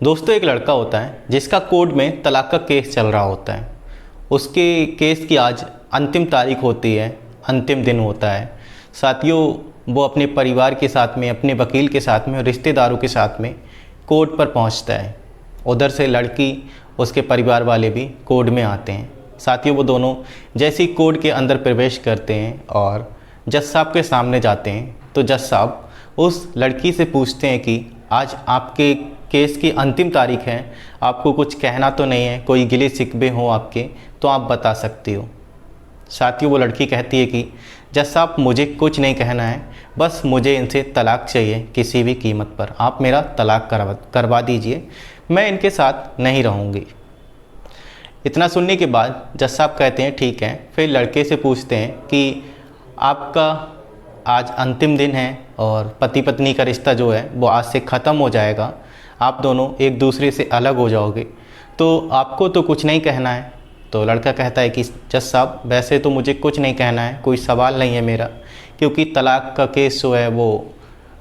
दोस्तों, एक लड़का होता है जिसका कोर्ट में तलाक का केस चल रहा होता है। उसके केस की आज अंतिम तारीख होती है, अंतिम दिन होता है। साथियों, वो अपने परिवार के साथ में, अपने वकील के साथ में और रिश्तेदारों के साथ में कोर्ट पर पहुंचता है। उधर से लड़की, उसके परिवार वाले भी कोर्ट में आते हैं। साथियों, वो दोनों जैसे ही कोर्ट के अंदर प्रवेश करते हैं और जज साहब के सामने जाते हैं तो जज साहब उस लड़की से पूछते हैं कि आज आपके केस की अंतिम तारीख है, आपको कुछ कहना तो नहीं है, कोई गिले शिकवे हो आपके तो आप बता सकती हो। साथियों, वो लड़की कहती है कि जज साहब, मुझे कुछ नहीं कहना है, बस मुझे इनसे तलाक चाहिए किसी भी कीमत पर। आप मेरा तलाक करवा दीजिए, मैं इनके साथ नहीं रहूँगी। इतना सुनने के बाद जज साहब कहते हैं ठीक है। फिर लड़के से पूछते हैं कि आपका आज अंतिम दिन है और पति पत्नी का रिश्ता जो है वो आज से ख़त्म हो जाएगा, आप दोनों एक दूसरे से अलग हो जाओगे, तो आपको तो कुछ नहीं कहना है। तो लड़का कहता है कि जज साहब, वैसे तो मुझे कुछ नहीं कहना है, कोई सवाल नहीं है मेरा, क्योंकि तलाक का केस जो है वो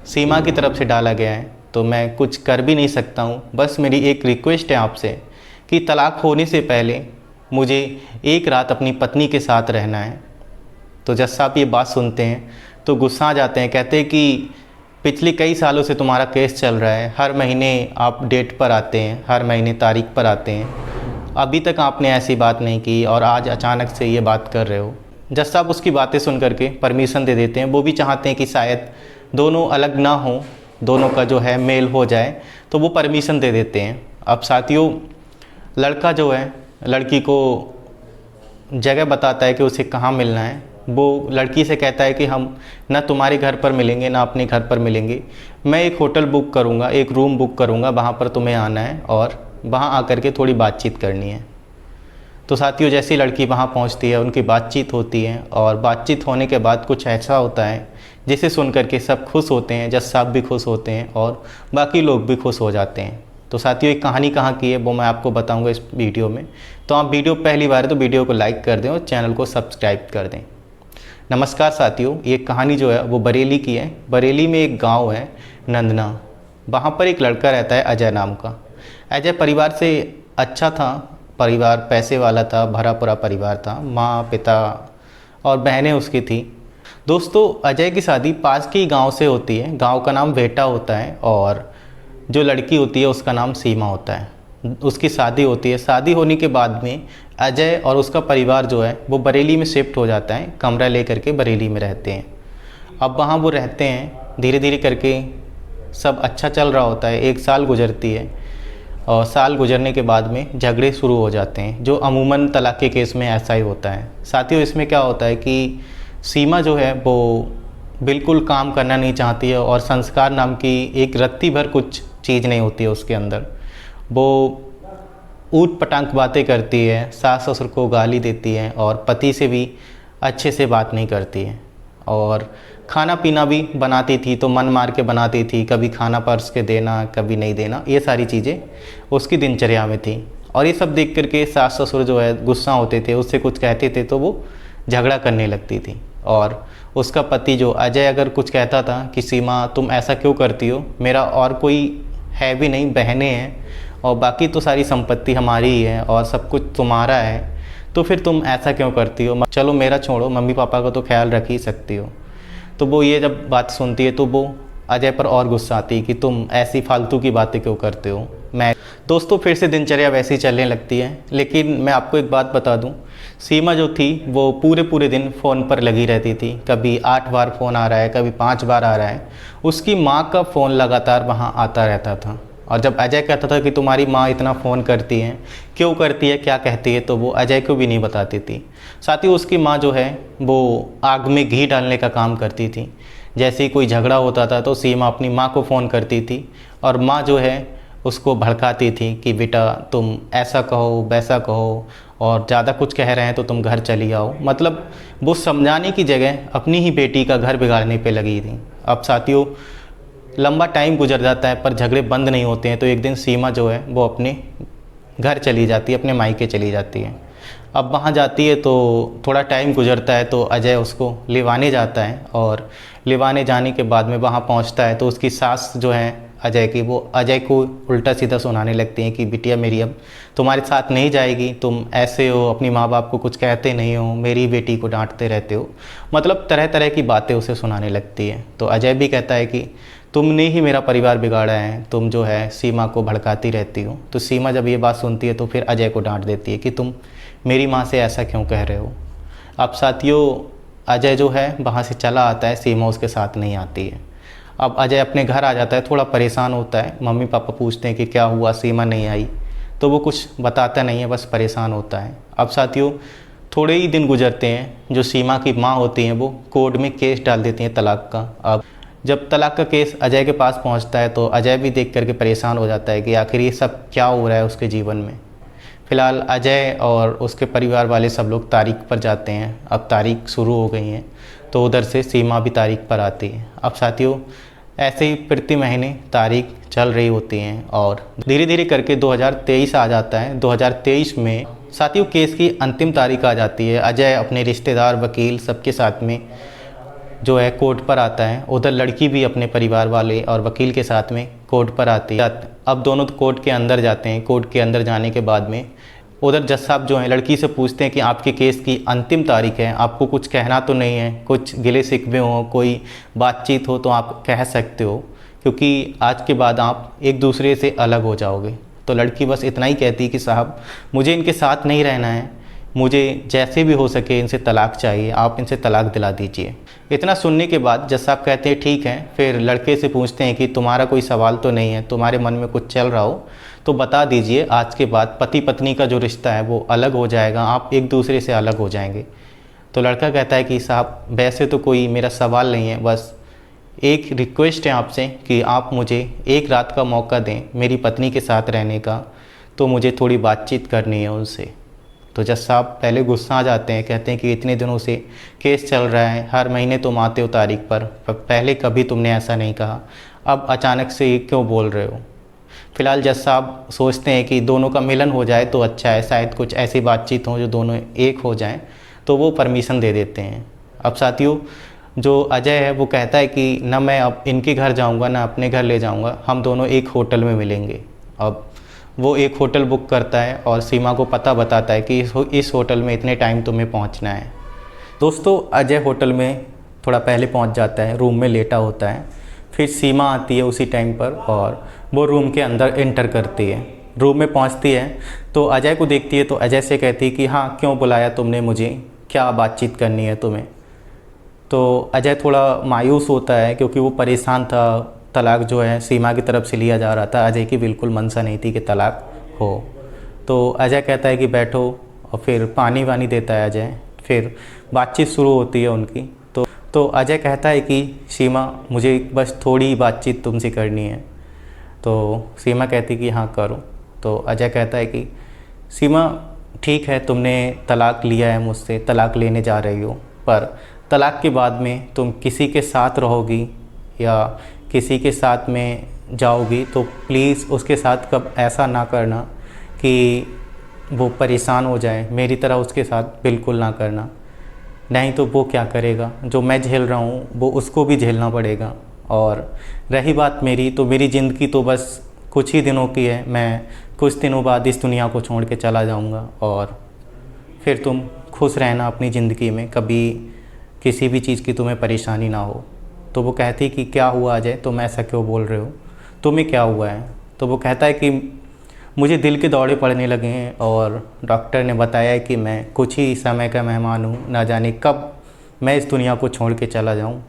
सीमा की तरफ से डाला गया है, तो मैं कुछ कर भी नहीं सकता हूँ। बस मेरी एक रिक्वेस्ट है आपसे कि तलाक होने से पहले मुझे एक रात अपनी पत्नी के साथ रहना है। तो जज साहब ये बात सुनते हैं तो गुस्सा आ जाते हैं। कहते हैं कि पिछले कई सालों से तुम्हारा केस चल रहा है, हर महीने आप डेट पर आते हैं, हर महीने तारीख पर आते हैं, अभी तक आपने ऐसी बात नहीं की और आज अचानक से ये बात कर रहे हो। जज साहब उसकी बातें सुन करके परमिशन दे देते हैं। वो भी चाहते हैं कि शायद दोनों अलग ना हो, दोनों का जो है मेल हो जाए, तो वो परमिशन दे देते हैं। अब साथियों, लड़का जो है लड़की को जगह बताता है कि उसे कहाँ मिलना है। वो लड़की से कहता है कि हम ना तुम्हारे घर पर मिलेंगे ना अपने घर पर मिलेंगे, मैं एक होटल बुक करूँगा, एक रूम बुक करूँगा, वहाँ पर तुम्हें आना है और वहाँ आकर के थोड़ी बातचीत करनी है। तो साथियों, जैसी लड़की वहाँ पहुँचती है, उनकी बातचीत होती है और बातचीत होने के बाद कुछ ऐसा होता है जिसे सुन करके सब खुश होते हैं, जज साहब भी खुश होते हैं और बाकी लोग भी खुश हो जाते हैं। तो साथियों, एक कहानी कहाँ की है वो मैं आपको बताऊँगा इस वीडियो में। तो आप वीडियो पहली बार है तो वीडियो को लाइक कर दें और चैनल को सब्सक्राइब कर दें। नमस्कार साथियों, ये कहानी जो है वो बरेली की है। बरेली में एक गांव है नंदना, वहाँ पर एक लड़का रहता है अजय नाम का। अजय परिवार से अच्छा था, परिवार पैसे वाला था, भरा पूरा परिवार था, माँ पिता और बहनें उसकी थी। दोस्तों, अजय की शादी पास के ही गाँव से होती है। गाँव का नाम वेटा होता है और जो लड़की होती है उसका नाम सीमा होता है। उसकी शादी होती है। शादी होने के बाद में अजय और उसका परिवार जो है वो बरेली में शिफ्ट हो जाता है, कमरा लेकर के बरेली में रहते हैं। अब वहाँ वो रहते हैं, धीरे धीरे करके सब अच्छा चल रहा होता है। एक साल गुजरती है और साल गुजरने के बाद में झगड़े शुरू हो जाते हैं, जो अमूमन तलाक के केस में ऐसा ही होता है। साथियों, इसमें क्या होता है कि सीमा जो है वो बिल्कुल काम करना नहीं चाहती है और संस्कार नाम की एक रत्ती भर कुछ चीज़ नहीं होती है उसके अंदर। वो ऊट पटांग बातें करती है, सास ससुर को गाली देती है और पति से भी अच्छे से बात नहीं करती है। और खाना पीना भी बनाती थी तो मन मार के बनाती थी, कभी खाना परस के देना, कभी नहीं देना, ये सारी चीज़ें उसकी दिनचर्या में थी। और ये सब देख करके सास ससुर जो है गुस्सा होते थे, उससे कुछ कहते थे तो वो झगड़ा करने लगती थी। और उसका पति जो अजय अगर कुछ कहता था कि सीमा तुम ऐसा क्यों करती हो, मेरा और कोई है भी नहीं, बहनें हैं और बाकी तो सारी संपत्ति हमारी ही है और सब कुछ तुम्हारा है, तो फिर तुम ऐसा क्यों करती हो, चलो मेरा छोड़ो, मम्मी पापा का तो ख्याल रख ही सकती हो। तो वो ये जब बात सुनती है तो वो अजय पर और गुस्सा आती है कि तुम ऐसी फालतू की बातें क्यों करते हो। दोस्तों, फिर से दिनचर्या वैसे ही चलने लगती है। लेकिन मैं आपको एक बात बता दूं, सीमा जो थी वो पूरे दिन फ़ोन पर लगी रहती थी। कभी 8 बार फ़ोन आ रहा है, कभी 5 बार आ रहा है। उसकी माँ का फ़ोन लगातार वहाँ आता रहता था। और जब अजय कहता था कि तुम्हारी माँ इतना फ़ोन करती है, क्यों करती है, क्या कहती है, तो वो अजय को भी नहीं बताती थी। साथ ही उसकी माँ जो है वो आग में घी डालने का काम करती थी। जैसे ही कोई झगड़ा होता था तो सीमा अपनी माँ को फ़ोन करती थी और माँ जो है उसको भड़काती थी कि बेटा तुम ऐसा कहो, वैसा कहो, और ज़्यादा कुछ कह रहे हैं तो तुम घर चली आओ। मतलब वो समझाने की जगह अपनी ही बेटी का घर बिगाड़ने पे लगी थी। अब साथियों, लंबा टाइम गुजर जाता है पर झगड़े बंद नहीं होते हैं। तो एक दिन सीमा जो है वो अपने घर चली जाती है, अपने मायके चली जाती है। अब वहाँ जाती है तो थोड़ा टाइम गुजरता है तो अजय उसको लिवाने जाता है और लिवाने जाने के बाद में वहाँ पहुँचता है तो उसकी सास जो है अजय की, वो अजय को उल्टा सीधा सुनाने लगती हैं कि बिटिया मेरी अब तुम्हारे साथ नहीं जाएगी, तुम ऐसे हो, अपनी माँ बाप को कुछ कहते नहीं हो, मेरी बेटी को डांटते रहते हो, मतलब तरह तरह की बातें उसे सुनाने लगती है। तो अजय भी कहता है कि तुमने ही मेरा परिवार बिगाड़ा है, तुम जो है सीमा को भड़काती रहती हो। तो सीमा जब ये बात सुनती है तो फिर अजय को डांट देती है कि तुम मेरी माँ से ऐसा क्यों कह रहे हो। अब साथियों अजय जो है वहाँ से चला आता है, सीमा उसके साथ नहीं आती है। अब अजय अपने घर आ जाता है, थोड़ा परेशान होता है। मम्मी पापा पूछते हैं कि क्या हुआ, सीमा नहीं आई, तो वो कुछ बताता नहीं है, बस परेशान होता है। अब साथियों थोड़े ही दिन गुजरते हैं, जो सीमा की माँ होती हैं वो कोर्ट में केस डाल देती हैं तलाक का। अब जब तलाक का केस अजय के पास पहुंचता है तो अजय भी देख करके परेशान हो जाता है कि आखिर ये सब क्या हो रहा है उसके जीवन में। फ़िलहाल अजय और उसके परिवार वाले सब लोग तारीख पर जाते हैं। अब तारीख शुरू हो गई हैं तो उधर से सीमा भी तारीख पर आती है। अब साथियों ऐसे ही प्रति महीने तारीख चल रही होती हैं और धीरे धीरे करके 2023 आ जाता है। 2023 में साथियों केस की अंतिम तारीख आ जाती है। अजय अपने रिश्तेदार, वकील सबके साथ में जो है कोर्ट पर आता है। उधर लड़की भी अपने परिवार वाले और वकील के साथ में कोर्ट पर आती है। अब दोनों कोर्ट के अंदर जाते हैं। कोर्ट के अंदर जाने के बाद में उधर जज साहब जो हैं लड़की से पूछते हैं कि आपके केस की अंतिम तारीख है, आपको कुछ कहना तो नहीं है, कुछ गिले शिकवे हो, कोई बातचीत हो तो आप कह सकते हो, क्योंकि आज के बाद आप एक दूसरे से अलग हो जाओगे। तो लड़की बस इतना ही कहती कि साहब मुझे इनके साथ नहीं रहना है, मुझे जैसे भी हो सके इनसे तलाक चाहिए, आप इनसे तलाक दिला दीजिए। इतना सुनने के बाद जज साहब कहते हैं ठीक है। फिर लड़के से पूछते हैं कि तुम्हारा कोई सवाल तो नहीं है, तुम्हारे मन में कुछ चल रहा हो तो बता दीजिए, आज के बाद पति पत्नी का जो रिश्ता है वो अलग हो जाएगा, आप एक दूसरे से अलग हो जाएंगे। तो लड़का कहता है कि साहब वैसे तो कोई मेरा सवाल नहीं है, बस एक रिक्वेस्ट है आपसे कि आप मुझे एक रात का मौका दें मेरी पत्नी के साथ रहने का, तो मुझे थोड़ी बातचीत करनी है उनसे। तो जज साहब पहले गुस्सा आ जाते हैं, कहते हैं कि इतने दिनों से केस चल रहा है, हर महीने तुम आते हो तारीख पर पहले कभी तुमने ऐसा नहीं कहा, अब अचानक से ये क्यों बोल रहे हो। फ़िलहाल जज साहब सोचते हैं कि दोनों का मिलन हो जाए तो अच्छा है, शायद कुछ ऐसी बातचीत हो जो दोनों एक हो जाएं, तो वो परमिशन दे देते हैं। अब साथियों जो अजय है वो कहता है कि ना मैं अब इनके घर जाऊंगा ना अपने घर ले जाऊंगा, हम दोनों एक होटल में मिलेंगे। अब वो एक होटल बुक करता है और सीमा को पता बताता है कि इस होटल में इतने टाइम तुम्हें पहुंचना है। दोस्तों अजय होटल में थोड़ा पहले पहुंच जाता है, रूम में लेटा होता है। फिर सीमा आती है उसी टाइम पर और वो रूम के अंदर एंटर करती है। रूम में पहुंचती है तो अजय को देखती है तो अजय से कहती है कि हाँ क्यों बुलाया तुमने मुझे, क्या बातचीत करनी है तुम्हें। तो अजय थोड़ा मायूस होता है क्योंकि वो परेशान था, तलाक जो है सीमा की तरफ से लिया जा रहा था, अजय की बिल्कुल मंशा नहीं थी कि तलाक हो। तो अजय कहता है कि बैठो और फिर पानी वानी देता है अजय। फिर बातचीत शुरू होती है उनकी। तो अजय कहता है कि सीमा मुझे बस थोड़ी बातचीत तुमसे करनी है। तो सीमा कहती कि हाँ करो। तो अजय कहता है कि सीमा ठीक है तुमने तलाक लिया है मुझसे, तलाक लेने जा रही हो, पर तलाक के बाद में तुम किसी के साथ रहोगी या किसी के साथ में जाओगी तो प्लीज़ उसके साथ कब ऐसा ना करना कि वो परेशान हो जाए, मेरी तरह उसके साथ बिल्कुल ना करना, नहीं तो वो क्या करेगा, जो मैं झेल रहा हूँ वो उसको भी झेलना पड़ेगा। और रही बात मेरी, तो मेरी ज़िंदगी तो बस कुछ ही दिनों की है, मैं कुछ दिनों बाद इस दुनिया को छोड़ के चला जाऊँगा और फिर तुम खुश रहना अपनी ज़िंदगी में, कभी किसी भी चीज़ की तुम्हें परेशानी ना हो। तो वो कहती कि क्या हुआ अजय, तुम ऐसा क्यों बोल रहे हो, तुम्हें क्या हुआ है। तो वो कहता है कि मुझे दिल के दौरे पड़ने लगे हैं और डॉक्टर ने बताया है कि मैं कुछ ही समय का मेहमान हूँ, ना जाने कब मैं इस दुनिया को छोड़ के चला जाऊँ,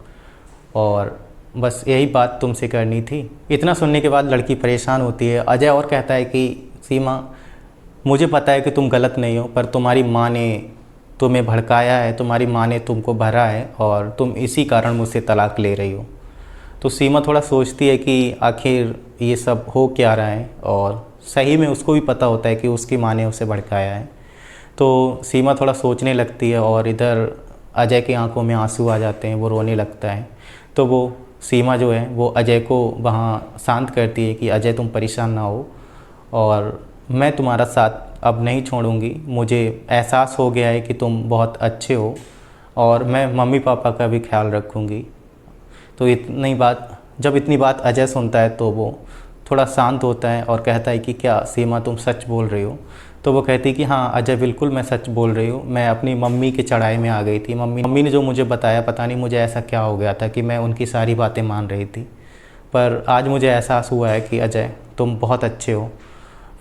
और बस यही बात तुमसे करनी थी। इतना सुनने के बाद लड़की परेशान होती है। अजय और कहता है कि सीमा मुझे पता है कि तुम गलत नहीं हो, पर तुम्हारी माँ ने तुम्हें भड़काया है, तुम्हारी माँ ने तुमको भरा है और तुम इसी कारण मुझसे तलाक ले रही हो। तो सीमा थोड़ा सोचती है कि आखिर ये सब हो क्या रहा है, और सही में उसको भी पता होता है कि उसकी माँ ने उसे भड़काया है। तो सीमा थोड़ा सोचने लगती है और इधर अजय की आंखों में आंसू आ जाते हैं, वो रोने लगता है। तो वो सीमा जो है वो अजय को वहाँ शांत करती है कि अजय तुम परेशान ना हो और मैं तुम्हारा साथ अब नहीं छोड़ूंगी, मुझे एहसास हो गया है कि तुम बहुत अच्छे हो और मैं मम्मी पापा का भी ख्याल रखूंगी। तो इतनी बात जब इतनी बात अजय सुनता है तो वो थोड़ा शांत होता है और कहता है कि क्या सीमा तुम सच बोल रही हो। तो वो कहती है कि हाँ अजय बिल्कुल मैं सच बोल रही हूँ, मैं अपनी मम्मी की चढ़ाई में आ गई थी। मम्मी ने जो मुझे बताया, पता नहीं मुझे ऐसा क्या हो गया था कि मैं उनकी सारी बातें मान रही थी, पर आज मुझे एहसास हुआ है कि अजय तुम बहुत अच्छे हो।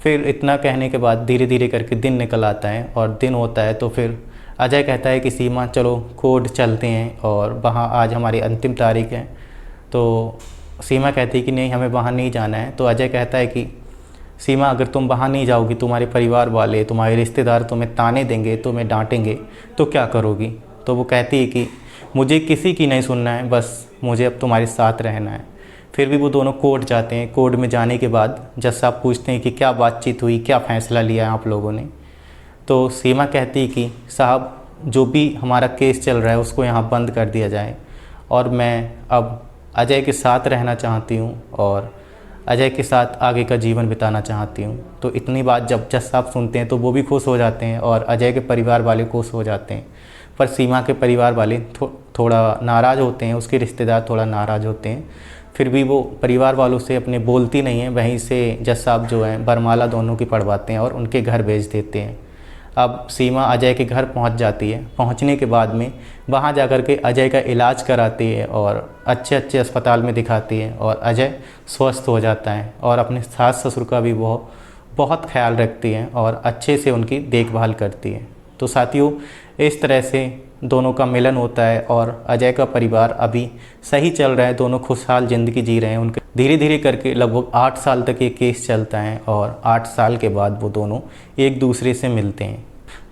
फिर इतना कहने के बाद धीरे धीरे करके दिन निकल आता है और दिन होता है तो फिर अजय कहता है कि सीमा चलो कोर्ट चलते हैं और वहाँ आज हमारी अंतिम तारीख है। तो सीमा कहती है कि नहीं हमें वहाँ नहीं जाना है। तो अजय कहता है कि सीमा अगर तुम वहाँ नहीं जाओगी, तुम्हारे परिवार वाले, तुम्हारे रिश्तेदार तुम्हें ताने देंगे, तुम्हें डांटेंगे, तो क्या करोगी। तो वो कहती है कि मुझे किसी की नहीं सुनना है, बस मुझे अब तुम्हारे साथ रहना है। फिर भी वो दोनों कोर्ट जाते हैं। कोर्ट में जाने के बाद जज साहब पूछते हैं कि क्या बातचीत हुई, क्या फ़ैसला लिया आप लोगों ने। तो सीमा कहती है कि साहब जो भी हमारा केस चल रहा है उसको यहाँ बंद कर दिया जाए और मैं अब अजय के साथ रहना चाहती हूँ और अजय के साथ आगे का जीवन बिताना चाहती हूँ। तो इतनी बात जब जज साहब सुनते हैं तो वो भी खुश हो जाते हैं और अजय के परिवार वाले खुश हो जाते हैं। पर सीमा के परिवार वाले थोड़ा नाराज़ होते हैं, उसके रिश्तेदार थोड़ा नाराज़ होते हैं। फिर भी वो परिवार वालों से अपने बोलती नहीं है, वहीं से जज साहब जो हैं बरमाला दोनों की पढ़वाते हैं और उनके घर भेज देते हैं। अब सीमा अजय के घर पहुंच जाती है। पहुंचने के बाद में वहां जाकर के अजय का इलाज कराती है और अच्छे अच्छे अस्पताल में दिखाती है और अजय स्वस्थ हो जाता है और अपने सास ससुर का भी वो बहुत ख्याल रखती है और अच्छे से उनकी देखभाल करती है। तो साथियों इस तरह से दोनों का मिलन होता है और अजय का परिवार अभी सही चल रहा है, दोनों खुशहाल ज़िंदगी जी रहे हैं। उनके धीरे धीरे करके लगभग 8 साल तक ये केस चलता है और 8 साल के बाद वो दोनों एक दूसरे से मिलते हैं।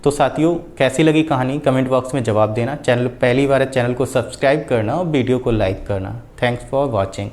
तो साथियों कैसी लगी कहानी कमेंट बॉक्स में जवाब देना। चैनल पहली बार है, चैनल को सब्सक्राइब करना और वीडियो को लाइक करना। Thanks for watching.